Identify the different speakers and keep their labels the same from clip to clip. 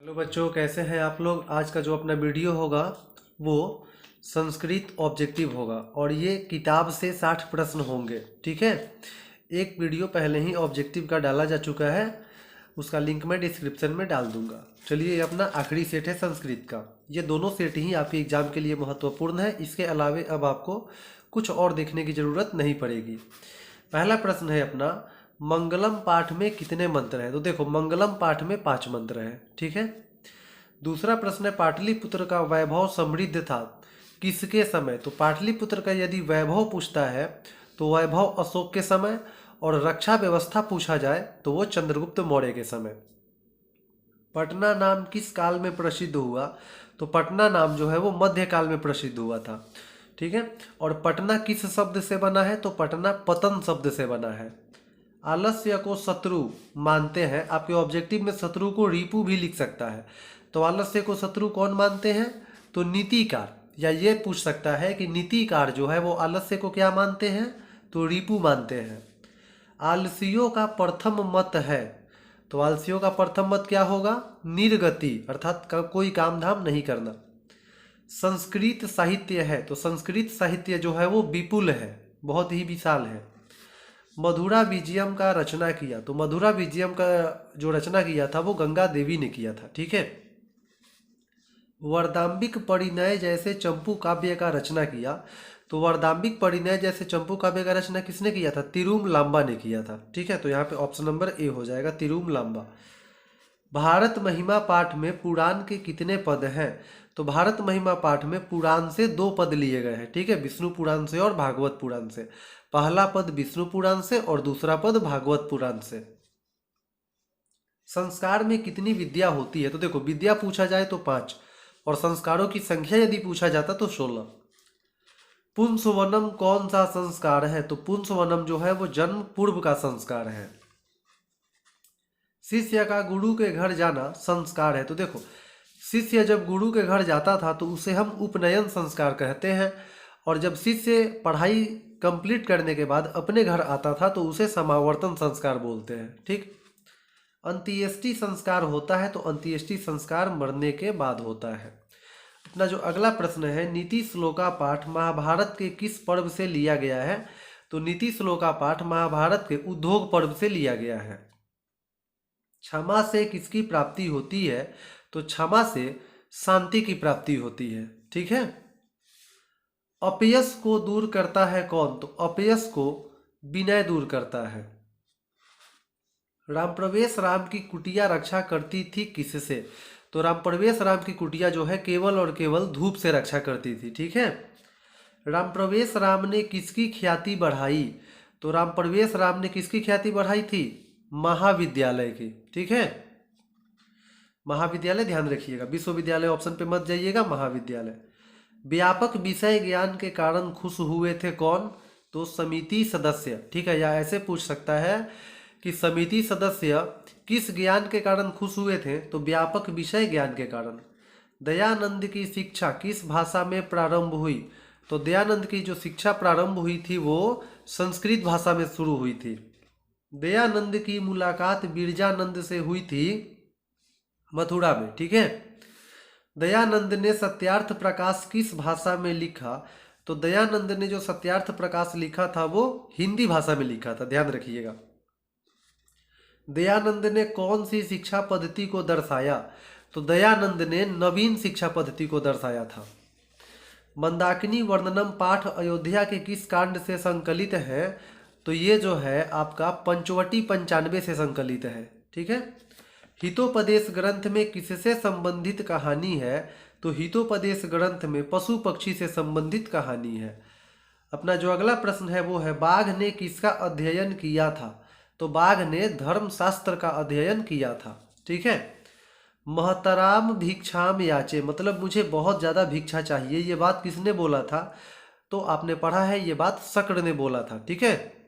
Speaker 1: Hello बच्चों, कैसे हैं आप लोग। आज का जो अपना वीडियो होगा वो संस्कृत ऑब्जेक्टिव होगा और ये किताब से 60 प्रश्न होंगे। ठीक है, एक वीडियो पहले ही ऑब्जेक्टिव का डाला जा चुका है, उसका लिंक मैं डिस्क्रिप्शन में डाल दूंगा। चलिए, ये अपना आखिरी सेट है संस्कृत का। ये दोनों सेट ही आपके एग्जाम के लिए महत्वपूर्ण है। इसके अलावे अब आपको कुछ और देखने की ज़रूरत नहीं पड़ेगी। पहला प्रश्न है अपना, मंगलम पाठ में कितने मंत्र हैं। तो देखो, मंगलम पाठ में 5 मंत्र हैं। ठीक है। दूसरा प्रश्न है, पाटलिपुत्र का वैभव समृद्ध था किसके समय। तो पाटलिपुत्र का यदि वैभव पूछता है तो वैभव अशोक के समय, और रक्षा व्यवस्था पूछा जाए तो वो चंद्रगुप्त मौर्य के समय। पटना नाम किस काल में प्रसिद्ध हुआ। तो पटना नाम जो है वो मध्य काल में प्रसिद्ध हुआ था। ठीक है। और पटना किस शब्द से बना है। तो पटना पतन शब्द से बना है। आलस्य को शत्रु मानते हैं। आपके ऑब्जेक्टिव में शत्रु को रिपु भी लिख सकता है। तो आलस्य को शत्रु कौन मानते हैं। तो नीतिकार, या ये पूछ सकता है कि नीतिकार जो है वो आलस्य को क्या मानते हैं। तो रिपु मानते हैं। आलसियों का प्रथम मत है। तो आलसियों का प्रथम मत क्या होगा। निर्गति, अर्थात कोई काम धाम नहीं करना। संस्कृत साहित्य है। तो संस्कृत साहित्य जो है वो विपुल है, बहुत ही विशाल है। मधुरा विजयम का रचना किया। तो मधुरा विजयम का जो रचना किया था वो गंगा देवी ने किया था। ठीक है। वरदाम्बिक परिणय जैसे चंपू काव्य का रचना किया। तो वरदाम्बिक परिणय जैसे चंपू काव्य का रचना किसने किया था। तिरुम लांबा ने किया था। ठीक है। तो यहाँ पे ऑप्शन नंबर ए हो जाएगा, तिरुम लांबा। भारत महिमा पाठ में पुराण के कितने पद हैं। तो भारत महिमा पाठ में पुराण से 2 पद लिए गए हैं। ठीक है, विष्णु पुराण से और भागवत पुराण से। पहला पद विष्णु पुराण से और दूसरा पद भागवत पुराण से। संस्कार में कितनी विद्या होती है। तो देखो, विद्या पूछा जाए तो 5, और संस्कारों की संख्या यदि पूछा जाता तो 16। पुंसवनम कौन सा संस्कार है। तो पुंसवनम जो है वो जन्म पूर्व का संस्कार है। शिष्य का गुरु के घर जाना संस्कार है। तो देखो, शिष्य जब गुरु के घर जाता था तो उसे हम उपनयन संस्कार कहते हैं, और जब शिष्य पढ़ाई कंप्लीट करने के बाद अपने घर आता था तो उसे समावर्तन संस्कार बोलते हैं। ठीक। अंत्येष्टि संस्कार होता है। तो अंत्येष्टि संस्कार मरने के बाद होता है। अपना जो अगला प्रश्न है, नीति श्लोका पाठ महाभारत के किस पर्व से लिया गया है। तो नीति श्लोका पाठ महाभारत के उद्योग पर्व से लिया गया है। क्षमा से किसकी प्राप्ति होती है। तो क्षमा से शांति की प्राप्ति होती है। ठीक है। अपयश को दूर करता है कौन। तो अपयश को विनय दूर करता है। राम प्रवेश राम की कुटिया रक्षा करती थी किससे। तो राम प्रवेश राम की कुटिया जो है केवल और केवल धूप से रक्षा करती थी। ठीक है। राम प्रवेश राम ने किसकी ख्याति बढ़ाई। तो राम प्रवेश राम ने किसकी ख्याति बढ़ाई थी। महाविद्यालय की। ठीक है। महाविद्यालय ध्यान रखिएगा, विश्वविद्यालय ऑप्शन पे मत जाइएगा, महाविद्यालय। व्यापक विषय ज्ञान के कारण खुश हुए थे कौन। तो समिति सदस्य। ठीक है, या ऐसे पूछ सकता है कि समिति सदस्य किस ज्ञान के कारण खुश हुए थे। तो व्यापक विषय ज्ञान के कारण। दयानंद की शिक्षा किस भाषा में प्रारंभ हुई। तो दयानंद की जो शिक्षा प्रारंभ हुई थी वो संस्कृत भाषा में शुरू हुई थी। दयानंद की मुलाकात बिरजानंद से हुई थी मथुरा में। ठीक है। दयानंद ने सत्यार्थ प्रकाश किस भाषा में लिखा। तो दयानंद ने जो सत्यार्थ प्रकाश लिखा था वो हिंदी भाषा में लिखा था, ध्यान रखिएगा। दयानंद ने कौन सी शिक्षा पद्धति को दर्शाया। तो दयानंद ने नवीन शिक्षा पद्धति को दर्शाया था। मंदाकिनी वर्णनम पाठ अयोध्या के किस कांड से संकलित है। तो ये जो है आपका पंचवटी 95 से संकलित है। ठीक है। हितोपदेश ग्रंथ में किससे संबंधित कहानी है। तो हितोपदेश ग्रंथ में पशु पक्षी से संबंधित कहानी है। अपना जो अगला प्रश्न है वो है, बाघ ने किसका अध्ययन किया था। तो बाघ ने धर्मशास्त्र का अध्ययन किया था। ठीक है। महतराम भिक्षाम याचे, मतलब मुझे बहुत ज़्यादा भिक्षा चाहिए, ये बात किसने बोला था। तो आपने पढ़ा है, ये बात शक्र ने बोला था। ठीक है।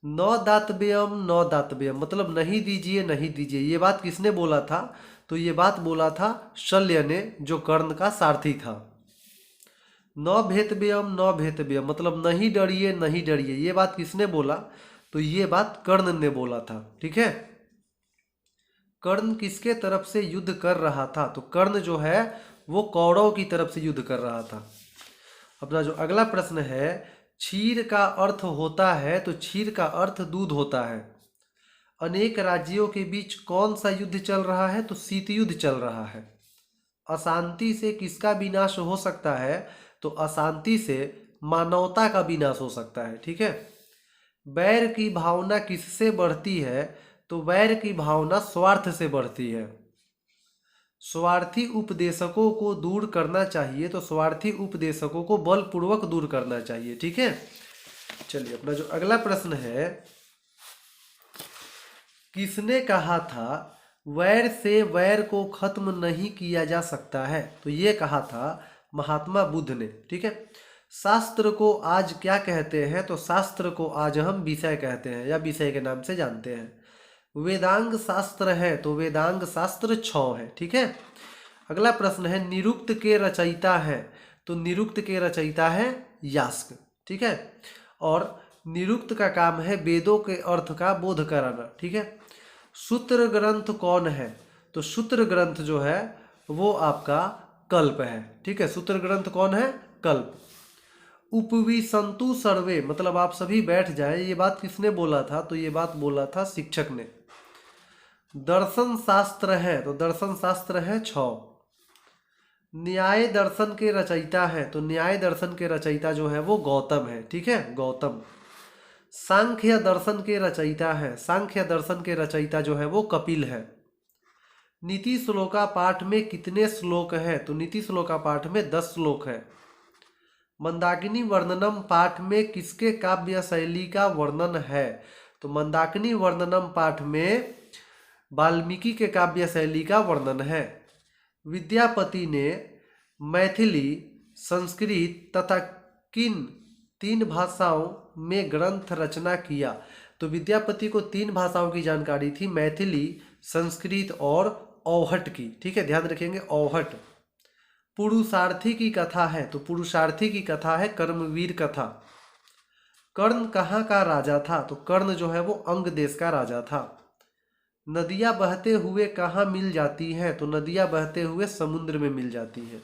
Speaker 1: न दातव्यम न दातव्यम, मतलब नहीं दीजिए नहीं दीजिए, ये बात किसने बोला था। तो ये बात बोला था शल्य ने, जो कर्ण का सारथी था। न भेतव्यम न भेतव्यम, मतलब नहीं डरिए नहीं डरिए, ये बात किसने बोला। तो ये बात कर्ण ने बोला था। ठीक है। कर्ण किसके तरफ से युद्ध कर रहा था? तो कर्ण जो है वो कौरव की तरफ से युद्ध कर रहा था। अपना जो अगला प्रश्न है, क्षीर का अर्थ होता है, तो क्षीर का अर्थ दूध होता है। अनेक राज्यों के बीच कौन सा युद्ध चल रहा है? तो शीत युद्ध चल रहा है। अशांति से किसका विनाश हो सकता है? तो अशांति से मानवता का विनाश हो सकता है। ठीक है। वैर की भावना किससे बढ़ती है? तो वैर की भावना स्वार्थ से बढ़ती है। स्वार्थी उपदेशकों को दूर करना चाहिए, तो स्वार्थी उपदेशकों को बलपूर्वक दूर करना चाहिए। ठीक है। चलिए अपना जो अगला प्रश्न है, किसने कहा था वैर से वैर को खत्म नहीं किया जा सकता है? तो ये कहा था महात्मा बुद्ध ने। ठीक है। शास्त्र को आज क्या कहते हैं? तो शास्त्र को आज हम विषय कहते हैं या विषय के नाम से जानते हैं। वेदांग शास्त्र है, तो वेदांग शास्त्र 6 है। ठीक है। अगला प्रश्न है, निरुक्त के रचयिता है? तो निरुक्त के रचयिता है यास्क। ठीक है। और निरुक्त का काम है वेदों के अर्थ का बोध कराना। ठीक है। सूत्र ग्रंथ कौन है? तो सूत्र ग्रंथ जो है वो आपका कल्प है। ठीक है। सूत्र ग्रंथ कौन है? कल्प। उपविशन्तु सर्वे, मतलब आप सभी बैठ जाएं, ये बात किसने बोला था? तो ये बात बोला था शिक्षक ने। दर्शन शास्त्र है, तो दर्शन शास्त्र है 6। न्याय दर्शन के रचयिता है, तो न्याय दर्शन के रचयिता जो है वो गौतम है। ठीक है, गौतम। सांख्य दर्शन के रचयिता है, सांख्य दर्शन के रचयिता जो है वो कपिल है। नीति श्लोका पाठ में कितने श्लोक हैं? तो नीति श्लोका पाठ में 10 श्लोक है। मंदाकिनी वर्णनम पाठ में किसके काव्य शैली का वर्णन है? तो मंदाकिनी वर्णनम पाठ में वाल्मीकि के काव्य शैली का वर्णन है। विद्यापति ने मैथिली, संस्कृत तथा किन 3 भाषाओं में ग्रंथ रचना किया? तो विद्यापति को 3 भाषाओं की जानकारी थी, मैथिली, संस्कृत और औहट की। ठीक है, ध्यान रखेंगे, औहट। पुरुषार्थी की कथा है, तो पुरुषार्थी की कथा है कर्मवीर कथा। कर्ण कहाँ का राजा था? तो कर्ण जो है वो अंग देश का राजा था। नदियाँ बहते हुए कहाँ मिल जाती हैं? तो नदियाँ बहते हुए समुद्र में मिल जाती हैं।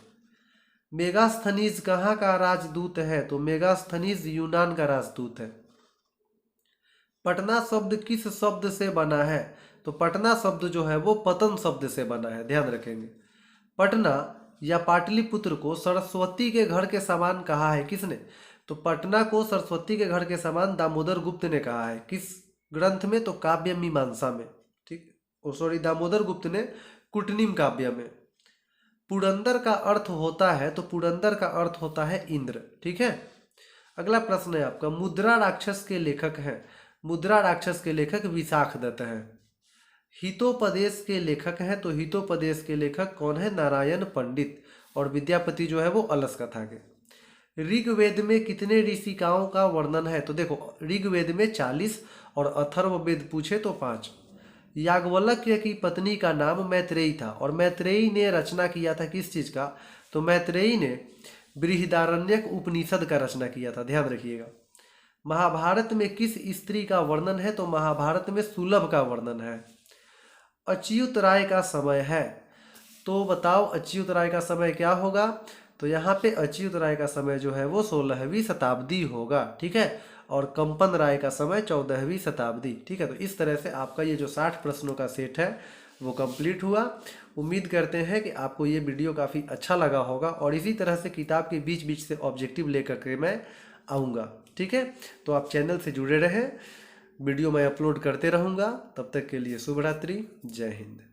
Speaker 1: मेगास्थनीज कहाँ का राजदूत है? तो मेगास्थनीज यूनान का राजदूत है। पटना शब्द किस शब्द से बना है? तो पटना शब्द जो है वो पतन शब्द से बना है, ध्यान रखेंगे। पटना या पाटलिपुत्र को सरस्वती के घर के समान कहा है किसने? तो पटना को सरस्वती के घर के समान दामोदर गुप्त ने कहा है। किस ग्रंथ में? तो काव्य मीमांसा में। ठीक, दामोदर गुप्त ने कुटनीम काव्य में। पुरंदर का अर्थ होता है, तो पुरंदर का अर्थ होता है इंद्र। ठीक है। अगला प्रश्न है आपका, मुद्रा राक्षस के लेखक हैं? मुद्रा राक्षस के लेखक विशाखदत्त हैं। हितोपदेश के लेखक हैं? तो हितोपदेश के लेखक कौन है? नारायण पंडित। और विद्यापति जो है वो अलस कथा के। ऋग्वेद में कितने ऋषिकाओं का वर्णन है? तो देखो, ऋग्वेद में 40 और अथर्ववेद पूछे तो 5। याज्ञवल्क्य की पत्नी का नाम मैत्रेयी था, और मैत्रेयी ने रचना किया था किस चीज का? तो मैत्रेयी ने बृहदारण्यक उपनिषद का रचना किया था, ध्यान रखिएगा। महाभारत में किस स्त्री का वर्णन है? तो महाभारत में सुलभ का वर्णन है। अच्युत राय का समय है, तो बताओ अच्युत राय का समय क्या होगा? तो यहाँ पे अच्युत राय का समय जो है वो 16वीं शताब्दी होगा। ठीक है। और कंपन राय का समय 14वीं शताब्दी। ठीक है। तो इस तरह से आपका ये जो 60 प्रश्नों का सेट है वो कंप्लीट हुआ। उम्मीद करते हैं कि आपको ये वीडियो काफ़ी अच्छा लगा होगा, और इसी तरह से किताब के बीच बीच से ऑब्जेक्टिव लेकर के मैं आऊँगा। ठीक है। तो आप चैनल से जुड़े रहें, वीडियो मैं अपलोड करते रहूँगा। तब तक के लिए शुभ रात्रि, जय हिंद।